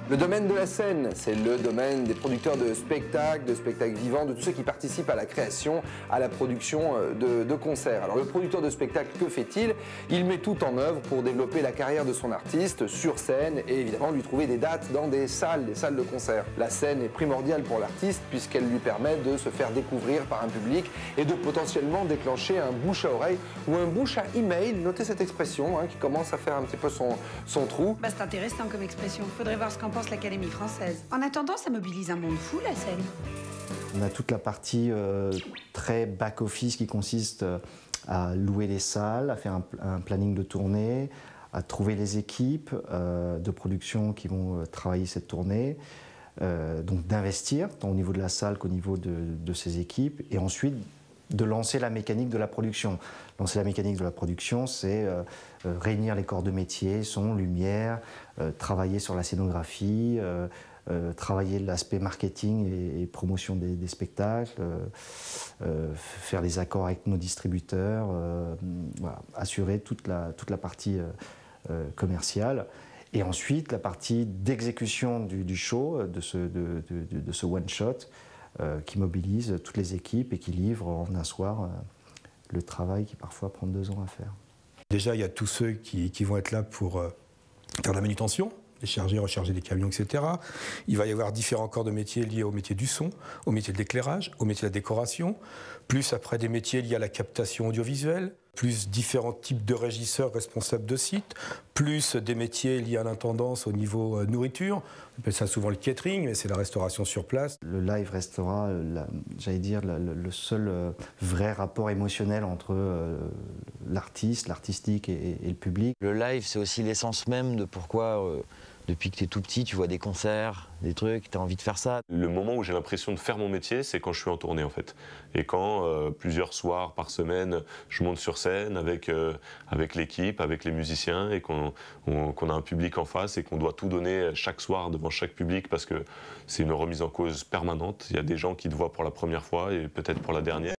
Le domaine de la scène, c'est le domaine des producteurs de spectacles vivants, de tous ceux qui participent à la création, à la production de concerts. Alors le producteur de spectacle, que fait-il? Il met tout en œuvre pour développer la carrière de son artiste sur scène et évidemment lui trouver des dates dans des salles de concert. La scène est primordiale pour l'artiste puisqu'elle lui permet de se faire découvrir par un public et de potentiellement déclencher un bouche à oreille ou un bouche à email. Notez cette expression qui commence à faire un petit peu son trou. C'est intéressant comme expression. Faudrait voir ce qu'en pense l'Académie française. En attendant, ça mobilise un monde fou, la scène. On a toute la partie très back-office qui consiste à louer les salles, à faire un planning de tournée, à trouver les équipes de production qui vont travailler cette tournée, donc d'investir tant au niveau de la salle qu'au niveau de ces équipes, et ensuite de lancer la mécanique de la production. Lancer la mécanique de la production, c'est réunir les corps de métier, son, lumière, travailler sur la scénographie, travailler l'aspect marketing et promotion des spectacles, faire les accords avec nos distributeurs, voilà, assurer toute la partie commerciale. Et ensuite, la partie d'exécution du show, de ce one-shot, qui mobilise toutes les équipes et qui livre en un soir le travail qui parfois prend 2 ans à faire. Déjà, il y a tous ceux qui vont être là pour faire de la manutention, décharger, recharger des camions, etc. Il va y avoir différents corps de métiers liés au métier du son, au métier de l'éclairage, au métier de la décoration, plus après des métiers liés à la captation audiovisuelle, plus différents types de régisseurs responsables de sites, plus des métiers liés à l'intendance au niveau nourriture. On appelle ça souvent le catering, mais c'est la restauration sur place. Le live restera, j'allais dire, le seul vrai rapport émotionnel entre l'artiste, l'artistique et le public. Le live, c'est aussi l'essence même de pourquoi, depuis que tu es tout petit, tu vois des concerts, des trucs, tu as envie de faire ça. Le moment où j'ai l'impression de faire mon métier, c'est quand je suis en tournée en fait. Et quand plusieurs soirs par semaine, je monte sur scène avec l'équipe, avec les musiciens et qu'on a un public en face et qu'on doit tout donner chaque soir devant chaque public parce que c'est une remise en cause permanente. Il y a des gens qui te voient pour la première fois et peut-être pour la dernière.